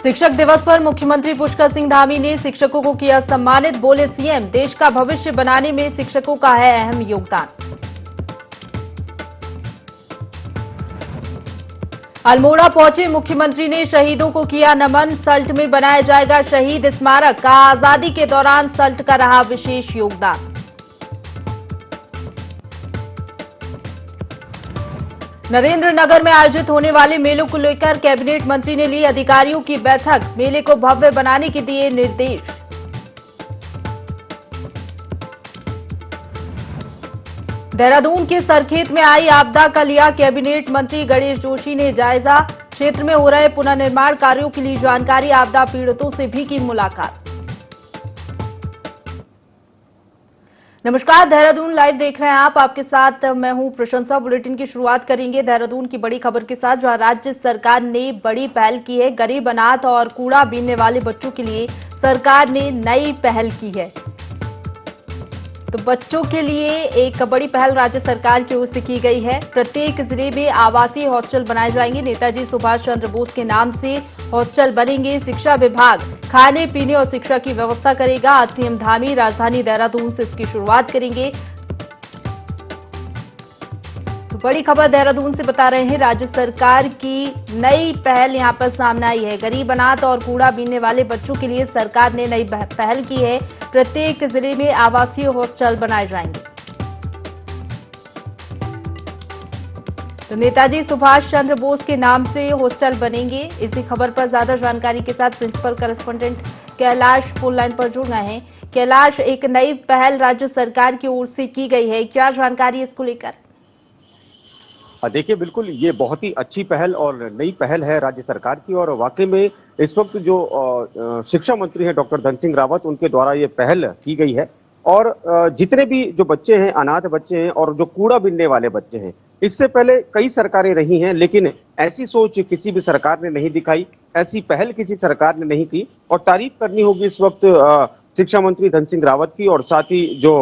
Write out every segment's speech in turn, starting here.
शिक्षक दिवस पर मुख्यमंत्री पुष्कर सिंह धामी ने शिक्षकों को किया सम्मानित। बोले सीएम, देश का भविष्य बनाने में शिक्षकों का है अहम योगदान। अल्मोड़ा पहुंचे मुख्यमंत्री ने शहीदों को किया नमन। सल्ट में बनाया जाएगा शहीद स्मारक। कहा, आजादी के दौरान सल्ट का रहा विशेष योगदान। नरेंद्रनगर में आयोजित होने वाले मेलों को लेकर कैबिनेट मंत्री ने ली अधिकारियों की बैठक। मेले को भव्य बनाने के दिए निर्देश। देहरादून के सरखेत में आई आपदा का लिया कैबिनेट मंत्री गणेश जोशी ने जायजा। क्षेत्र में हो रहे पुनर्निर्माण कार्यों की ली जानकारी। आपदा पीड़ितों से भी की मुलाकात। नमस्कार, देहरादून लाइव देख रहे हैं आप। आपके साथ मैं हूं प्रशंसा। बुलेटिन की शुरुआत करेंगे देहरादून की बड़ी खबर के साथ, जहां राज्य सरकार ने बड़ी पहल की है। गरीब, अनाथ और कूड़ा बीनने वाले बच्चों के लिए सरकार ने नई पहल की है। तो बच्चों के लिए एक बड़ी पहल राज्य सरकार की ओर से की गई है। प्रत्येक जिले में आवासीय हॉस्टल बनाए जाएंगे। नेताजी सुभाष चंद्र बोस के नाम से हॉस्टल बनेंगे। शिक्षा विभाग खाने पीने और शिक्षा की व्यवस्था करेगा। आज सीएम धामी राजधानी देहरादून से इसकी शुरुआत करेंगे। तो बड़ी खबर देहरादून से बता रहे हैं, राज्य सरकार की नई पहल यहां पर सामने आई है। गरीब, अनाथ और कूड़ा बीनने वाले बच्चों के लिए सरकार ने नई पहल की है। प्रत्येक जिले में आवासीय हॉस्टल बनाए जाएंगे। तो नेताजी सुभाष चंद्र बोस के नाम से हॉस्टल बनेंगे। इसी खबर पर ज्यादा जानकारी के साथ principal correspondent Kailash phone line पर जुड़ गए हैं। कैलाश, एक नई पहल राज्य सरकार की ओर से की गई है, क्या जानकारी इसको लेकर? देखिए, बिल्कुल ये बहुत ही अच्छी पहल और नई पहल है राज्य सरकार की। और वाकई में इस वक्त जो शिक्षा मंत्री हैं डॉक्टर धन सिंह रावत, उनके द्वारा ये पहल की गई है। और जितने भी जो बच्चे हैं, अनाथ बच्चे हैं और जो कूड़ा बीनने वाले बच्चे हैं, इससे पहले कई सरकारें रही हैं, लेकिन ऐसी सोच किसी भी सरकार ने नहीं दिखाई, ऐसी पहल किसी सरकार ने नहीं की। और तारीफ करनी होगी इस वक्त शिक्षा मंत्री धन सिंह रावत की, और साथ ही जो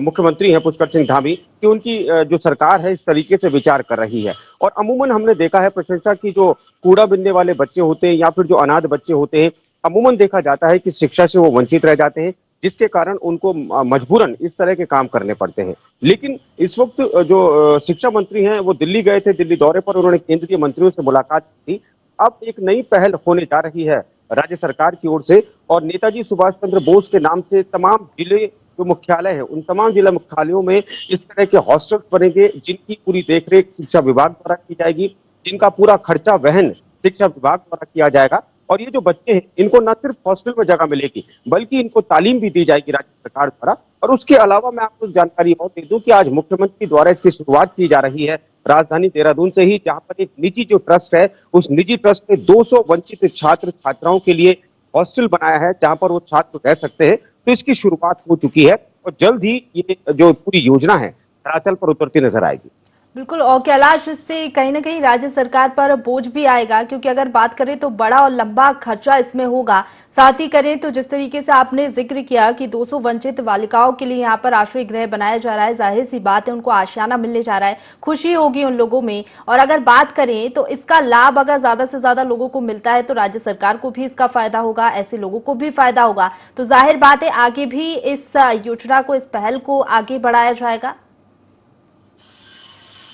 मुख्यमंत्री हैं पुष्कर सिंह धामी कि उनकी जो सरकार है इस तरीके से विचार कर रही है। और अमूमन हमने देखा है प्रशंसा की, जो कूड़ा बीनने वाले बच्चे होते हैं या फिर जो अनाथ बच्चे होते हैं, अमूमन देखा जाता है कि शिक्षा से वो वंचित रह जाते हैं, जिसके कारण उनको मजबूरन इस तरह के काम करने पड़ते हैं। लेकिन इस वक्त जो शिक्षा मंत्री हैं वो दिल्ली गए थे, दिल्ली दौरे पर उन्होंने केंद्रीय मंत्रियों से मुलाकात की। अब एक नई पहल होने जा रही है राज्य सरकार की ओर से, और नेताजी सुभाष चंद्र बोस के नाम से तमाम जिले जो मुख्यालय है, उन तमाम जिला मुख्यालयों में इस तरह के हॉस्टल्स बनेंगे, जिनकी पूरी देखरेख शिक्षा विभाग द्वारा की जाएगी, जिनका पूरा खर्चा वहन शिक्षा विभाग द्वारा किया जाएगा। और ये जो बच्चे हैं, इनको न सिर्फ हॉस्टल में जगह मिलेगी, बल्कि इनको तालीम भी दी जाएगी राज्य सरकार द्वारा। और उसके अलावा मैं आपको जानकारी और दे दूं कि आज मुख्यमंत्री द्वारा इसकी शुरुआत की जा रही है राजधानी देहरादून से ही, जहां पर एक निजी जो ट्रस्ट है, उस निजी ट्रस्ट ने 200 वंचित छात्र छात्राओं के लिए हॉस्टल बनाया है, जहां पर वो छात्र रह सकते हैं। तो इसकी शुरुआत हो चुकी है और जल्द ही ये जो पूरी योजना है धरातल पर उतरती नजर आएगी। बिल्कुल। और कैलाश, इससे कहीं ना कहीं राज्य सरकार पर बोझ भी आएगा, क्योंकि अगर बात करें तो बड़ा और लंबा खर्चा इसमें होगा। साथ ही करें तो जिस तरीके से आपने जिक्र किया कि 200 वंचित बालिकाओं के लिए यहाँ पर आश्रय गृह बनाया जा रहा है, जाहिर सी बात है उनको आशियाना मिलने जा रहा है, खुशी होगी उन लोगों में। और अगर बात करें तो इसका लाभ अगर ज्यादा से ज्यादा लोगों को मिलता है तो राज्य सरकार को भी इसका फायदा होगा, ऐसे लोगों को भी फायदा होगा। तो जाहिर बात है आगे भी इस योजना को, इस पहल को आगे बढ़ाया जाएगा।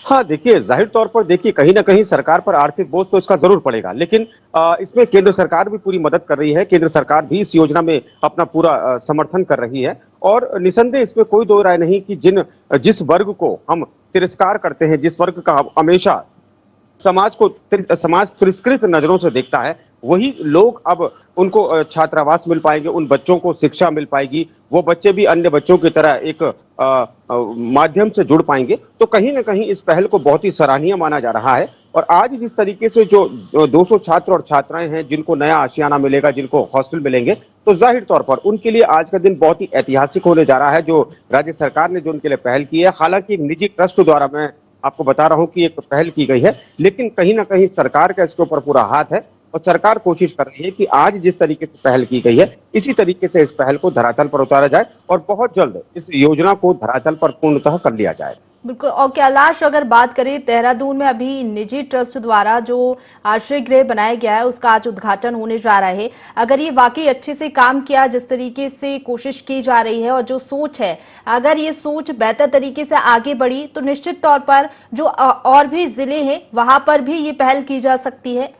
हाँ, देखिए, जाहिर तौर पर देखिए कहीं ना कहीं सरकार पर आर्थिक बोझ तो इसका जरूर पड़ेगा, लेकिन इसमें केंद्र सरकार भी पूरी मदद कर रही है। केंद्र सरकार भी इस योजना में अपना पूरा समर्थन कर रही है। और निसंदेह इसमें कोई दो राय नहीं कि जिस वर्ग को हम तिरस्कार करते हैं, जिस वर्ग का हमेशा समाज तिरस्कृत नजरों से देखता है, वही लोग अब उनको छात्रावास मिल पाएंगे, उन बच्चों को शिक्षा मिल पाएगी, वो बच्चे भी अन्य बच्चों की तरह एक माध्यम से जुड़ पाएंगे। तो कहीं ना कहीं इस पहल को बहुत ही सराहनीय माना जा रहा है। और आज जिस तरीके से जो 200 छात्र और छात्राएं हैं जिनको नया आशियाना मिलेगा, जिनको हॉस्टल मिलेंगे, तो जाहिर तौर पर उनके लिए आज का दिन बहुत ही ऐतिहासिक होने जा रहा है, जो राज्य सरकार ने जो उनके लिए पहल की है। हालांकि एक निजी ट्रस्ट द्वारा मैं आपको बता रहा हूं कि एक पहल की गई है, लेकिन कहीं ना कहीं सरकार का इसके ऊपर पूरा हाथ है। और सरकार कोशिश कर रही है कि आज जिस तरीके से पहल की गई है, इसी तरीके से इस पहल को धरातल पर उतारा जाए और बहुत जल्द इस योजना को धरातल पर पूर्णतः कर लिया जाए। बिल्कुल। और कैलाश, अगर बात करें देहरादून में अभी निजी ट्रस्ट द्वारा जो आश्रय गृह बनाया गया है उसका आज उद्घाटन होने जा रहा है। अगर ये वाकई अच्छे से काम किया, जिस तरीके से कोशिश की जा रही है और जो सोच है, अगर ये सोच बेहतर तरीके से आगे बढ़ी तो निश्चित तौर पर जो और भी जिले हैं वहां पर भी ये पहल की जा सकती है।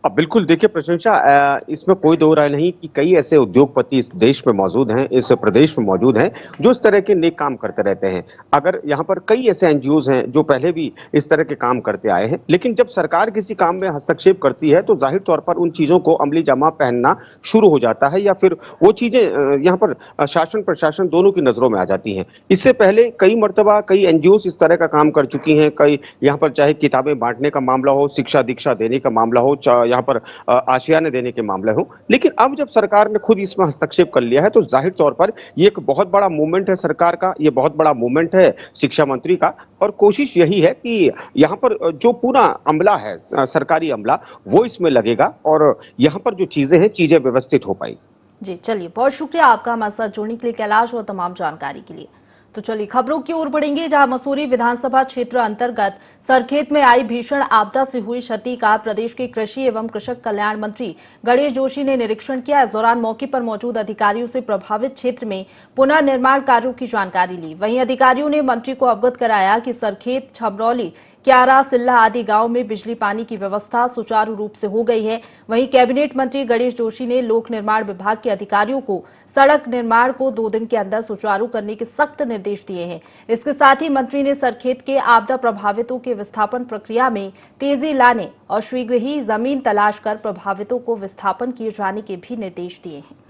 अब बिल्कुल देखिए प्रशंसा, इसमें कोई दो राय नहीं कि कई ऐसे उद्योगपति इस देश में मौजूद हैं, इस प्रदेश में मौजूद हैं, जो इस तरह के नेक काम करते रहते हैं। अगर यहाँ पर कई ऐसे एनजीओज हैं जो पहले भी इस तरह के काम करते आए हैं, लेकिन जब सरकार किसी काम में हस्तक्षेप करती है तो जाहिर तौर पर उन चीजों को अमली जामा पहनना शुरू हो जाता है, या फिर वो चीजें यहाँ पर शासन प्रशासन दोनों की नजरों में आ जाती हैं। इससे पहले कई मर्तबा कई एनजीओज इस तरह का काम कर चुकी हैं। कई यहाँ पर चाहे किताबें बांटने का मामला हो, शिक्षा दीक्षा देने का मामला हो, यहाँ पर आशियाने देने के मामले हो, लेकिन अब जब सरकार ने खुद इसमें हस्तक्षेप कर लिया है तो जाहिर तौर पर ये एक बहुत बड़ा मूवमेंट है सरकार का, ये बहुत बड़ा मूवमेंट है शिक्षा मंत्री का। और कोशिश यही है कि यहाँ पर जो पूरा अमला है, सरकारी अमला, वो इसमें लगेगा और यहाँ पर जो चीजें हैं, चीजें व्यवस्थित हो पाई। जी चलिए, बहुत शुक्रिया आपका हमारे साथ जुड़ने के लिए कैलाश, और तमाम जानकारी के लिए। तो चलिए खबरों की ओर बढ़ेंगे, जहां मसूरी विधानसभा क्षेत्र अंतर्गत सरखेत में आई भीषण आपदा से हुई क्षति का प्रदेश के कृषि एवं कृषक कल्याण मंत्री गणेश जोशी ने निरीक्षण किया। इस दौरान मौके पर मौजूद अधिकारियों से प्रभावित क्षेत्र में पुनर्निर्माण कार्यों की जानकारी ली। वहीं अधिकारियों ने मंत्री को अवगत कराया कि सरखेत, छबरौली, क्यारा, सिल्ला आदि गांव में बिजली पानी की व्यवस्था सुचारू रूप से हो गई है। वहीं कैबिनेट मंत्री गणेश जोशी ने लोक निर्माण विभाग के अधिकारियों को सड़क निर्माण को 2 दिन के अंदर सुचारू करने के सख्त निर्देश दिए हैं। इसके साथ ही मंत्री ने सरखेत के आपदा प्रभावितों के विस्थापन प्रक्रिया में तेजी लाने और शीघ्र ही जमीन तलाश कर प्रभावितों को विस्थापन किए जाने के भी निर्देश दिए हैं।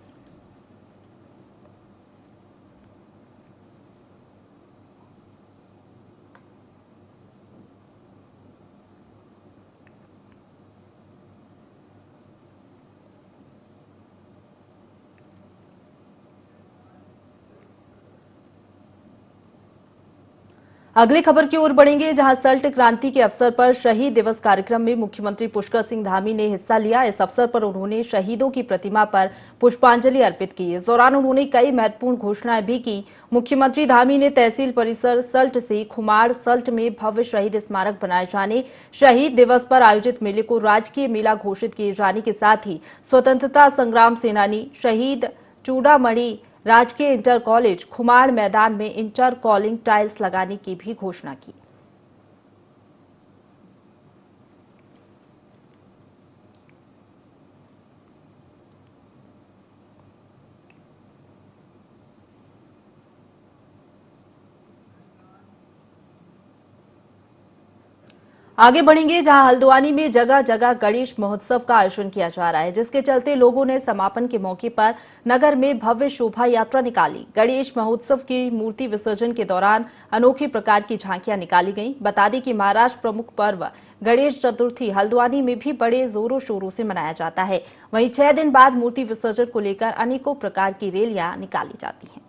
अगली खबर की ओर बढ़ेंगे, जहां सल्ट क्रांति के अवसर पर शहीद दिवस कार्यक्रम में मुख्यमंत्री पुष्कर सिंह धामी ने हिस्सा लिया। इस अवसर पर उन्होंने शहीदों की प्रतिमा पर पुष्पांजलि अर्पित की। इस दौरान उन्होंने कई महत्वपूर्ण घोषणाएं भी की। मुख्यमंत्री धामी ने तहसील परिसर सल्ट से खुमाड़ सल्ट में भव्य शहीद स्मारक बनाए जाने, शहीद दिवस पर आयोजित मेले को राजकीय मेला घोषित किए जाने के साथ ही स्वतंत्रता संग्राम सेनानी शहीद चूड़ामणि राजकीय इंटर कॉलेज खुमाड़ मैदान में इंटर कॉलिंग टाइल्स लगाने की भी घोषणा की। आगे बढ़ेंगे, जहां हल्द्वानी में जगह जगह गणेश महोत्सव का आयोजन किया जा रहा है, जिसके चलते लोगों ने समापन के मौके पर नगर में भव्य शोभा यात्रा निकाली। गणेश महोत्सव की मूर्ति विसर्जन के दौरान अनोखे प्रकार की झांकियां निकाली गईं। बता दें कि महाराष्ट्र प्रमुख पर्व गणेश चतुर्थी हल्द्वानी में भी बड़े जोरों शोरों से मनाया जाता है। वहीं 6 दिन बाद मूर्ति विसर्जन को लेकर अनेकों प्रकार की रैलियां निकाली जाती हैं।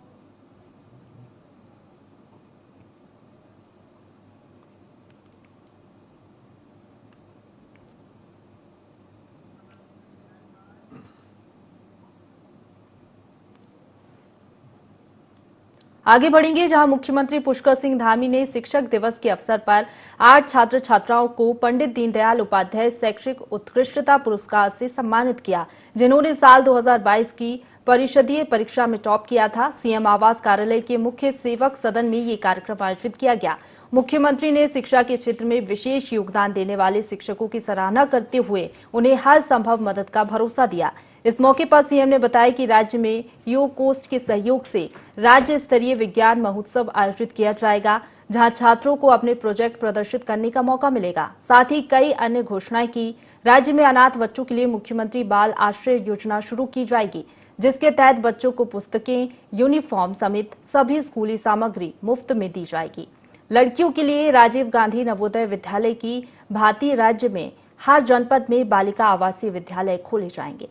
आगे बढ़ेंगे, जहां मुख्यमंत्री पुष्कर सिंह धामी ने शिक्षक दिवस के अवसर पर 8 छात्र छात्राओं को पंडित दीनदयाल उपाध्याय शैक्षिक उत्कृष्टता पुरस्कार से सम्मानित किया, जिन्होंने साल 2022 की परिषदीय परीक्षा में टॉप किया था। सीएम आवास कार्यालय के मुख्य सेवक सदन में ये कार्यक्रम आयोजित किया गया। मुख्यमंत्री ने शिक्षा के क्षेत्र में विशेष योगदान देने वाले शिक्षकों की सराहना करते हुए उन्हें हर संभव मदद का भरोसा दिया। इस मौके पर सीएम ने बताया कि राज्य में योग कोस्ट के सहयोग से राज्य स्तरीय विज्ञान महोत्सव आयोजित किया जाएगा, जहां छात्रों को अपने प्रोजेक्ट प्रदर्शित करने का मौका मिलेगा। साथ ही कई अन्य घोषणाएं की। राज्य में अनाथ बच्चों के लिए मुख्यमंत्री बाल आश्रय योजना शुरू की जाएगी, जिसके तहत बच्चों को पुस्तकें, यूनिफॉर्म समेत सभी स्कूली सामग्री मुफ्त में दी जाएगी। लड़कियों के लिए राजीव गांधी नवोदय विद्यालय की भांति राज्य में हर जनपद में बालिका आवासीय विद्यालय खोले जाएंगे।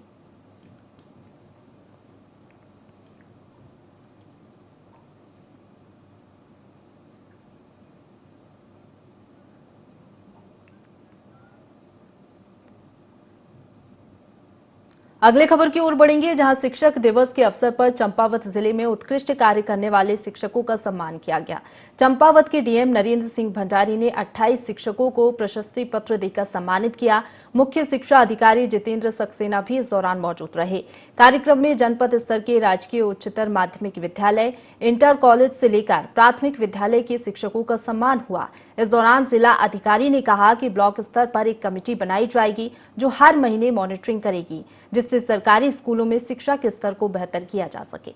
अगले खबर की ओर बढ़ेंगे, जहां शिक्षक दिवस के अवसर पर चंपावत जिले में उत्कृष्ट कार्य करने वाले शिक्षकों का सम्मान किया गया। चंपावत के डीएम नरेंद्र सिंह भंडारी ने 28 शिक्षकों को प्रशस्ति पत्र देकर सम्मानित किया। मुख्य शिक्षा अधिकारी जितेंद्र सक्सेना भी इस दौरान मौजूद रहे। कार्यक्रम में जनपद स्तर के राजकीय उच्चतर माध्यमिक विद्यालय, इंटर कॉलेज से लेकर प्राथमिक विद्यालय के शिक्षकों का सम्मान हुआ। इस दौरान जिला अधिकारी ने कहा कि ब्लॉक स्तर पर एक कमेटी बनाई जाएगी जो हर महीने मॉनिटरिंग करेगी, जिससे सरकारी स्कूलों में शिक्षा के स्तर को बेहतर किया जा सके।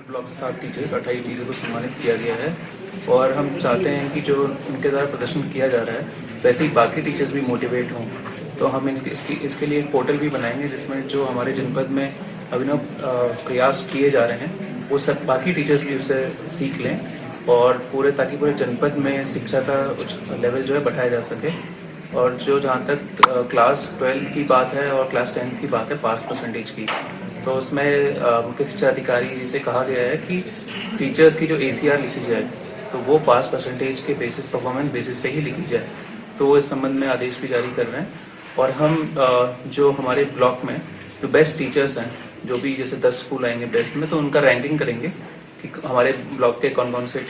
ब्लॉक के 7 टीचर 28 टीचर को सम्मानित किया गया है और हम चाहते हैं कि जो उनके द्वारा प्रदर्शन किया जा रहा है वैसे ही बाकी टीचर्स भी मोटिवेट हों। तो हम इसके लिए एक पोर्टल भी बनाएंगे जिसमें जो हमारे जनपद में अभिनव प्रयास किए जा रहे हैं वो सब बाकी टीचर्स भी उससे सीख लें और ताकि पूरे जनपद में शिक्षा का लेवल जो है बढ़ाया जा सके। और जहाँ तक क्लास 12 की बात है और क्लास 10 की बात है पास परसेंटेज की, तो उसमें मुख्य शिक्षा अधिकारी से कहा गया है कि टीचर्स की जो ACR लिखी जाए तो वो पास परसेंटेज के बेसिस, परफॉर्मेंस बेसिस पे ही लिखी जाए। तो वो इस संबंध में आदेश भी जारी कर रहे हैं। और हम जो हमारे ब्लॉक में जो बेस्ट टीचर्स हैं, जो भी जैसे 10 स्कूल आएंगे बेस्ट में, तो उनका रैंकिंग करेंगे कि हमारे ब्लॉक के कौन कौन से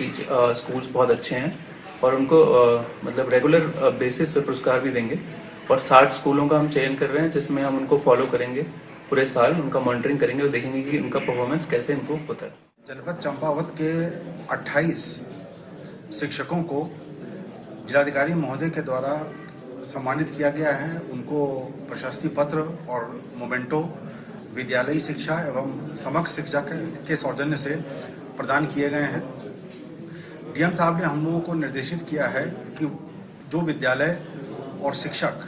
स्कूल्स बहुत अच्छे हैं और उनको मतलब रेगुलर बेसिस पे पुरस्कार भी देंगे। और 60 स्कूलों का हम चयन कर रहे हैं जिसमें हम उनको फॉलो करेंगे पूरे साल, उनका मॉनिटरिंग करेंगे और देखेंगे कि उनका परफॉर्मेंस कैसे इम्प्रूव होता है। जनपद चंपावत के 28 शिक्षकों को जिलाधिकारी महोदय के द्वारा सम्मानित किया गया है। उनको प्रशस्ति पत्र और मोमेंटो विद्यालयी शिक्षा एवं समग्र शिक्षा के सौजन्य से प्रदान किए गए हैं। डीएम साहब ने हम लोगों को निर्देशित किया है कि जो विद्यालय और शिक्षक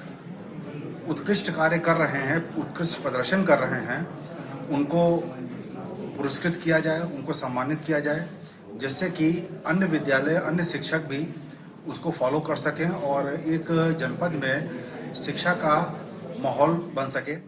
उत्कृष्ट कार्य कर रहे हैं, उत्कृष्ट प्रदर्शन कर रहे हैं, उनको पुरस्कृत किया जाए, उनको सम्मानित किया जाए, जिससे कि अन्य विद्यालय, अन्य शिक्षक भी उसको फॉलो कर सकें और एक जनपद में शिक्षा का माहौल बन सके।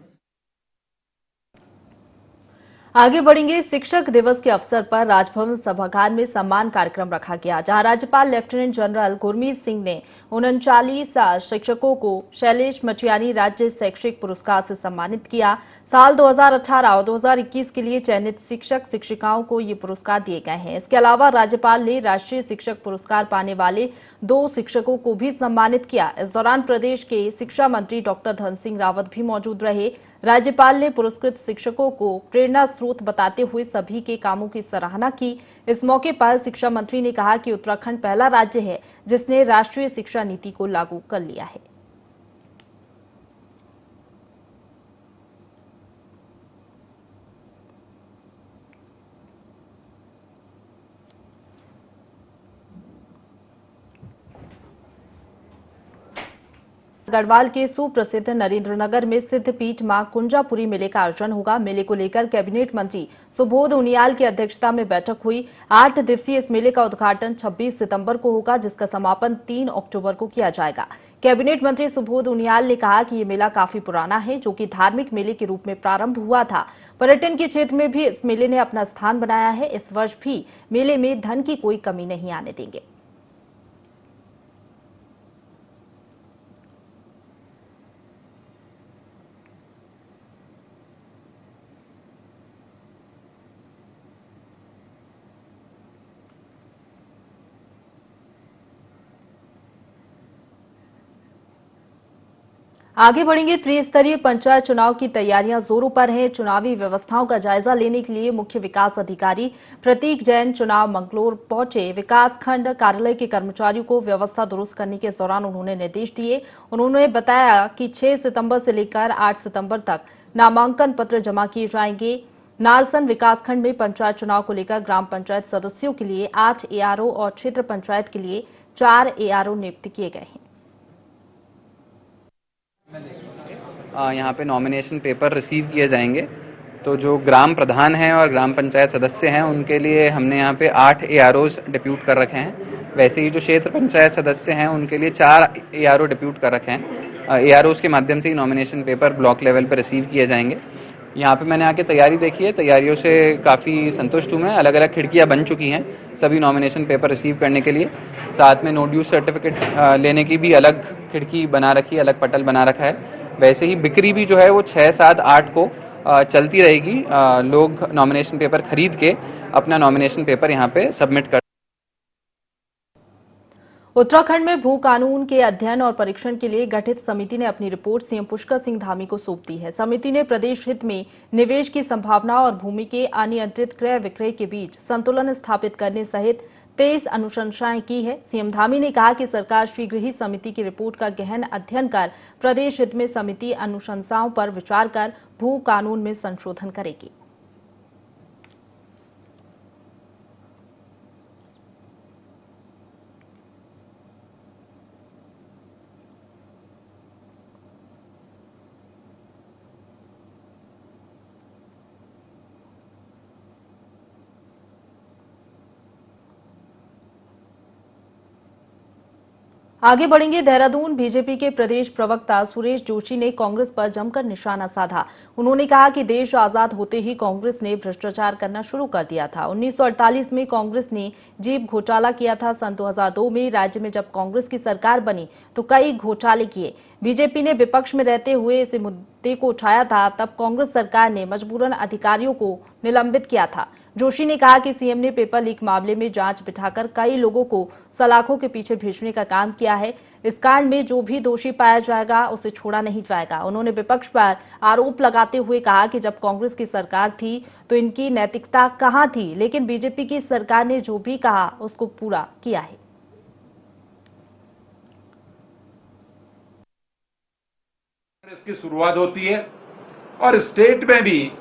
आगे बढ़ेंगे। शिक्षक दिवस के अवसर पर राजभवन सभागार में सम्मान कार्यक्रम रखा गया, जहां राज्यपाल लेफ्टिनेंट जनरल गुरमीत सिंह ने 39 शिक्षकों को शैलेश मचियानी राज्य शैक्षिक पुरस्कार से सम्मानित किया। साल 2018 और 2021 के लिए चयनित शिक्षक शिक्षिकाओं को ये पुरस्कार दिए गए हैं। इसके अलावा राज्यपाल ने राष्ट्रीय शिक्षक पुरस्कार पाने वाले 2 शिक्षकों को भी सम्मानित किया। इस दौरान प्रदेश के शिक्षा मंत्री डॉक्टर धन सिंह रावत भी मौजूद रहे। राज्यपाल ने पुरस्कृत शिक्षकों को प्रेरणा स्रोत बताते हुए सभी के कामों की सराहना की। इस मौके पर शिक्षा मंत्री ने कहा कि उत्तराखंड पहला राज्य है जिसने राष्ट्रीय शिक्षा नीति को लागू कर लिया है। गढ़वाल के सुप्रसिद्ध नरेंद्रनगर में सिद्धपीठ मां कुंजापुरी मेले का आयोजन होगा। मेले को लेकर कैबिनेट मंत्री सुबोध उनियाल की अध्यक्षता में बैठक हुई। 8 दिवसीय इस मेले का उद्घाटन 26 सितंबर को होगा, जिसका समापन 3 अक्टूबर को किया जाएगा। कैबिनेट मंत्री सुबोध उनियाल ने कहा कि ये मेला काफी पुराना है, जो कि धार्मिक मेले के रूप में प्रारंभ हुआ था। पर्यटन के क्षेत्र में भी इस मेले ने अपना स्थान बनाया है। इस वर्ष भी मेले में धन की कोई कमी नहीं आने देंगे। आगे बढ़ेंगे। त्रिस्तरीय पंचायत चुनाव की तैयारियां जोरों पर हैं। चुनावी व्यवस्थाओं का जायजा लेने के लिए मुख्य विकास अधिकारी प्रतीक जैन चुनाव मंगलोर पहुंचे। विकास खंड कार्यालय के कर्मचारियों को व्यवस्था दुरुस्त करने के दौरान उन्होंने निर्देश दिए। उन्होंने बताया कि 6 सितंबर से लेकर 8 सितंबर तक नामांकन पत्र जमा किए जाएंगे। नारसन विकासखंड में पंचायत चुनाव को लेकर ग्राम पंचायत सदस्यों के लिए 8 ARO और क्षेत्र पंचायत के लिए 4 ARO नियुक्त किए गए हैं। यहाँ पे नॉमिनेशन पेपर रिसीव किए जाएंगे। तो जो ग्राम प्रधान हैं और ग्राम पंचायत सदस्य हैं उनके लिए हमने यहाँ पे 8 AROs डिप्यूट कर रखे हैं। वैसे ही जो क्षेत्र पंचायत सदस्य हैं उनके लिए 4 ARO डिप्यूट कर रखे हैं। AROs के माध्यम से ही नॉमिनेशन पेपर ब्लॉक लेवल पर रिसीव किए जाएंगे यहाँ पे मैंने आके तैयारी देखी है, तैयारियों से काफ़ी संतुष्ट हूँ मैं। अलग अलग खिड़कियाँ बन चुकी हैं सभी नॉमिनेशन पेपर रिसीव करने के लिए। साथ में नो ड्यूज सर्टिफिकेट लेने की भी अलग खिड़की बना रखी है, अलग पटल बना रखा है। वैसे ही बिक्री भी जो है वो 6, 7, 8 को चलती रहेगी। लोग नॉमिनेशन पेपर खरीद के अपना नॉमिनेशन पेपर यहाँ पे सबमिट कर। उत्तराखंड में भू कानून के अध्ययन और परीक्षण के लिए गठित समिति ने अपनी रिपोर्ट सीएम पुष्कर सिंह धामी को सौंप दी है। समिति ने प्रदेश हित में निवेश की संभावना और भूमि के अनियंत्रित क्रय विक्रय के बीच संतुलन स्थापित करने सहित 23 अनुशंसाएं की है। सीएम धामी ने कहा कि सरकार शीघ्र ही समिति की रिपोर्ट का गहन अध्ययन कर प्रदेश हित में समिति अनुशंसाओं पर विचार कर भू कानून में संशोधन करेगी। आगे बढ़ेंगे। देहरादून बीजेपी के प्रदेश प्रवक्ता सुरेश जोशी ने कांग्रेस पर जमकर निशाना साधा। उन्होंने कहा कि देश आजाद होते ही कांग्रेस ने भ्रष्टाचार करना शुरू कर दिया था। 1948 में कांग्रेस ने जेब घोटाला किया था। सन 2002 में राज्य में जब कांग्रेस की सरकार बनी तो कई घोटाले किए। बीजेपी ने विपक्ष में रहते हुए इस मुद्दे को उठाया था। तब कांग्रेस सरकार ने मजबूरन अधिकारियों को निलंबित किया था। जोशी ने कहा कि सीएम ने पेपर लीक मामले में जांच बिठाकर कई लोगों को सलाखों के पीछे भेजने का काम किया है। इस कांड में जो भी दोषी पाया जाएगा उसे छोड़ा नहीं जाएगा। उन्होंने विपक्ष पर आरोप लगाते हुए कहा कि जब कांग्रेस की सरकार थी तो इनकी नैतिकता कहां थी, लेकिन बीजेपी की सरकार ने जो भी कहा उसको पूरा किया है। इसकी शुरुआत होती है और स्टेट में भी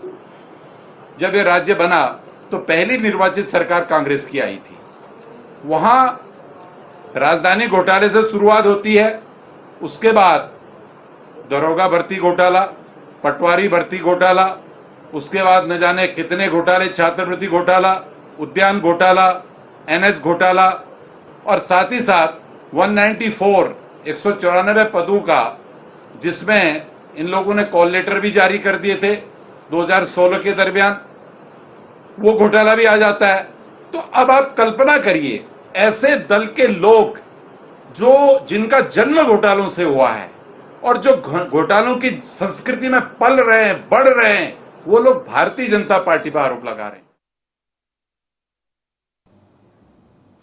जब ये राज्य बना तो पहली निर्वाचित सरकार कांग्रेस की आई थी। वहां राजधानी घोटाले से शुरुआत होती है। उसके बाद दरोगा भर्ती घोटाला, पटवारी भर्ती घोटाला, उसके बाद न जाने कितने घोटाले, छात्रवृत्ति घोटाला, उद्यान घोटाला, एनएच घोटाला और साथ ही साथ 194 पदों का, जिसमें इन लोगों ने कॉल लेटर भी जारी कर दिए थे 2016 के दरमियान, वो घोटाला भी आ जाता है। तो अब आप कल्पना करिए, ऐसे दल के लोग जिनका जन्म घोटालों से हुआ है और जो घोटालों की संस्कृति में पल रहे हैं, बढ़ रहे हैं, वो लोग भारतीय जनता पार्टी पर आरोप लगा रहे हैं।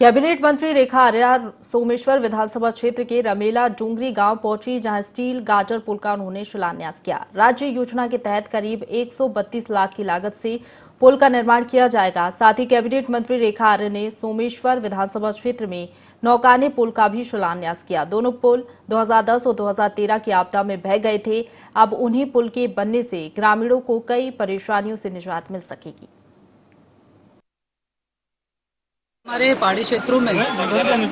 कैबिनेट मंत्री रेखा आर्या सोमेश्वर विधानसभा क्षेत्र के रमेला डूंगरी गांव पहुंची, जहां स्टील गार्टर पुल का उन्होंने शिलान्यास किया। राज्य योजना के तहत करीब 132 लाख की लागत से पुल का निर्माण किया जाएगा। साथ ही कैबिनेट मंत्री रेखा आर्य ने सोमेश्वर विधानसभा क्षेत्र में नौकाने पुल का भी शिलान्यास किया। दोनों पुल 2010 और 2013 की आपदा में बह गए थे। अब उन्हीं पुल के बनने से ग्रामीणों को कई परेशानियों से निजात मिल सकेगी। हमारे पहाड़ी क्षेत्रों में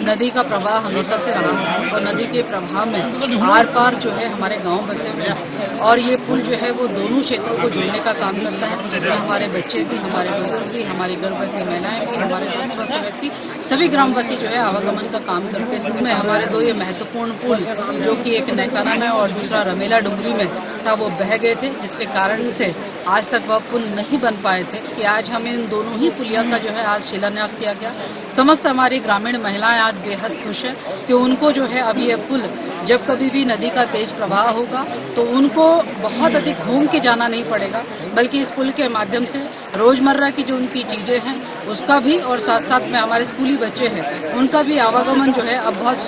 नदी का प्रवाह हमेशा से रहा है और नदी के प्रवाह में आर पार जो है हमारे गांव बसे हुए हैं और ये पुल जो है वो दोनों क्षेत्रों को जोड़ने का काम करता है, जिसमें हमारे बच्चे भी, हमारे बुजुर्ग भी, हमारी गर्भवती महिलाएं भी, हमारे स्वस्थ व्यक्ति, सभी ग्रामवासी जो है आवागमन का काम करते हैं। में हमारे दो ये महत्वपूर्ण पुल, जो कि एक नैकाना में और दूसरा रमेला डुंगरी में था, वो बह गए थे, जिसके कारण से आज तक वह पुल नहीं बन पाए थे। कि आज हमें इन दोनों ही पुलिया का जो है आज शिलान्यास किया गया। समस्त हमारी ग्रामीण महिलाएं आज बेहद खुश है कि उनको जो है अब ये पुल, जब कभी भी नदी का तेज प्रवाह होगा तो उनको बहुत अधिक घूम के जाना नहीं पड़ेगा, बल्कि इस पुल के माध्यम से रोजमर्रा की जो उनकी चीजें हैं उसका भी, और साथ साथ में हमारे स्कूली बच्चे हैं उनका भी आवागमन जो है अब बहुत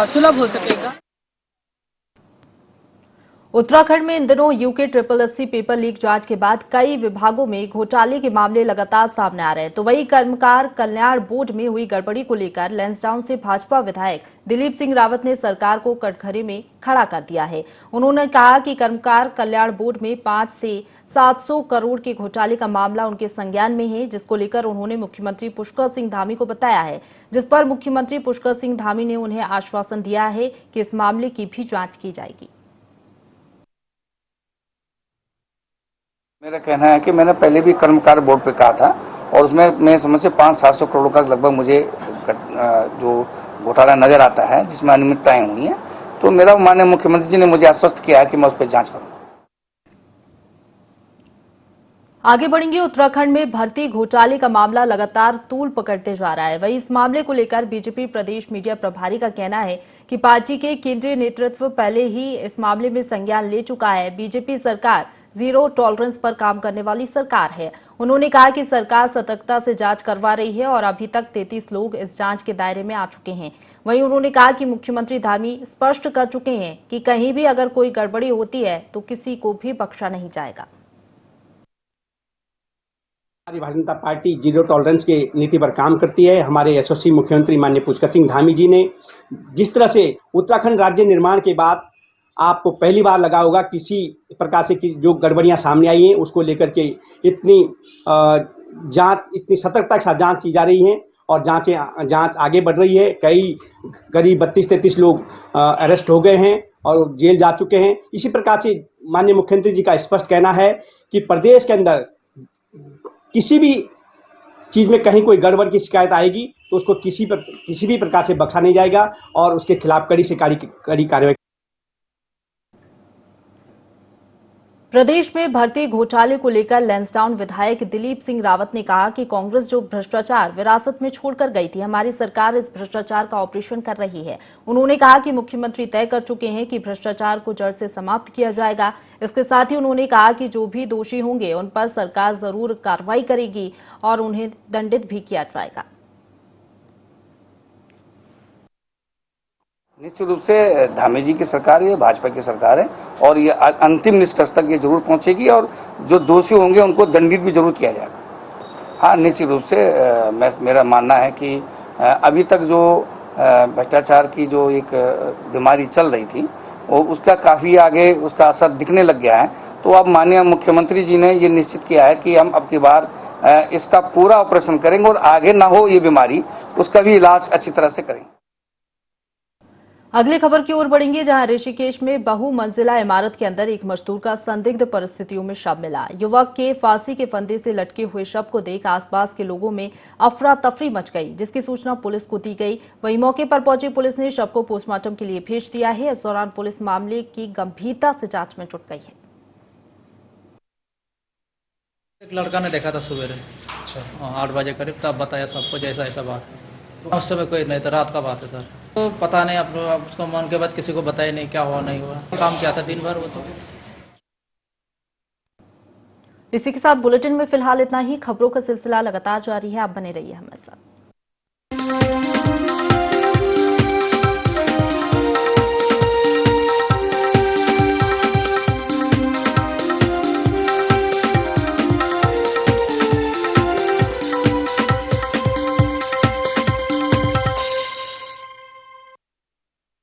सुलभ हो सकेगा। उत्तराखंड में इन दिनों यूके SSSC पेपर लीक जांच के बाद कई विभागों में घोटाले के मामले लगातार सामने आ रहे हैं। तो वही कर्मकार कल्याण बोर्ड में हुई गड़बड़ी को लेकर लैंसडाउन से भाजपा विधायक दिलीप सिंह रावत ने सरकार को कटघरे में खड़ा कर दिया है। उन्होंने कहा कि कर्मकार कल्याण बोर्ड में 5 से 700 करोड़ के घोटाले का मामला उनके संज्ञान में है, जिसको लेकर उन्होंने मुख्यमंत्री पुष्कर सिंह धामी को बताया है, जिस पर मुख्यमंत्री पुष्कर सिंह धामी ने उन्हें आश्वासन दिया है कि इस मामले की भी जांच की जाएगी। मेरा कहना है कि मैंने पहले भी कर्मकार बोर्ड पे कहा था और उसमें मैं समझ से 500-700 करोड़ का लगभग मुझे जो घोटाला नजर आता है, जिसमें अनियमितताएं हुई हैं, तो मेरा माननीय मुख्यमंत्री जी ने मुझे आश्वस्त किया है कि मैं उस पर जांच करूंगा। आगे बढ़ेंगे। उत्तराखंड में भर्ती घोटाले का मामला लगातार तूल पकड़ते जा रहा है। वहीं इस मामले को लेकर बीजेपी प्रदेश मीडिया प्रभारी का कहना है कि पार्टी के केंद्रीय नेतृत्व पहले ही इस मामले में संज्ञान ले चुका है। बीजेपी सरकार जीरो टॉलरेंस पर काम करने वाली सरकार है। उन्होंने कहा कि सरकार सतर्कता से जांच करवा रही है और अभी तक 33 लोग इस जांच के दायरे में आ चुके हैं। वहीं उन्होंने कहा कि मुख्यमंत्री धामी स्पष्ट कर चुके हैं कि कहीं भी अगर कोई गड़बड़ी होती है तो किसी को भी बख्शा नहीं जाएगा। हमारी Bharatiya Janata party zero tolerance की नीति पर काम करती है। हमारे यशस्वी मुख्यमंत्री माननीय पुष्कर सिंह धामी जी ने जिस तरह से उत्तराखंड राज्य निर्माण के बाद आपको पहली बार लगा होगा किसी प्रकार से जो गड़बड़ियां सामने आई हैं उसको लेकर के इतनी जांच, इतनी सतर्कता के साथ जांच की जा रही है और जांच आगे बढ़ रही है। कई करीब 32-33 लोग अरेस्ट हो गए हैं और जेल जा चुके हैं। इसी प्रकार से माननीय मुख्यमंत्री जी का स्पष्ट कहना है कि प्रदेश के अंदर किसी भी चीज में कहीं कोई गड़बड़ की शिकायत आएगी तो उसको किसी भी प्रकार से बख्शा नहीं जाएगा और उसके खिलाफ कड़ी से कड़ी कार्रवाई। प्रदेश में भर्ती घोटाले को लेकर लैंसडाउन विधायक दिलीप सिंह रावत ने कहा कि कांग्रेस जो भ्रष्टाचार विरासत में छोड़कर गई थी, हमारी सरकार इस भ्रष्टाचार का ऑपरेशन कर रही है। उन्होंने कहा कि मुख्यमंत्री तय कर चुके हैं कि भ्रष्टाचार को जड़ से समाप्त किया जाएगा। इसके साथ ही उन्होंने कहा कि जो भी दोषी होंगे उन पर सरकार जरूर कार्रवाई करेगी और उन्हें दंडित भी किया जाएगा। निश्चित रूप से धामी जी की सरकार है, भाजपा की सरकार है और ये अंतिम निष्कर्ष तक ये जरूर पहुंचेगी और जो दोषी होंगे उनको दंडित भी जरूर किया जाएगा। हाँ, निश्चित रूप से मेरा मानना है कि अभी तक जो भ्रष्टाचार की जो एक बीमारी चल रही थी वो उसका काफ़ी आगे उसका असर दिखने लग गया है। तो अब माननीय मुख्यमंत्री जी ने ये निश्चित किया है कि हम अब की बार इसका पूरा ऑपरेशन करेंगे और आगे ना हो ये बीमारी, उसका भी इलाज अच्छी तरह से करेंगे। अगली खबर की ओर बढ़ेंगे, जहां ऋषिकेश में बहुमंजिला इमारत के अंदर एक मजदूर का संदिग्ध परिस्थितियों में शव मिला। युवक के फांसी के फंदे से लटके हुए शव को देख आसपास के लोगों में अफरा तफरी मच गई, जिसकी सूचना पुलिस को दी गई। वहीं मौके पर पहुंची पुलिस ने शव को पोस्टमार्टम के लिए भेज दिया है। इस दौरान पुलिस मामले की गंभीरता से जांच में जुट गई है। एक लड़का ने देखा था सवेरे 8 बजे करीब, तब बताया सबको जैसा ऐसा बात है। उस समय कोई नहीं था, रात का बात है सर। तो पता नहीं, अब उसको मन के बाद किसी को बताया नहीं क्या हुआ नहीं हुआ। काम किया था दिन भर वो तो। इसी के साथ बुलेटिन में फिलहाल इतना ही। खबरों का सिलसिला लगातार जारी है, आप बने रहिए हमारे साथ।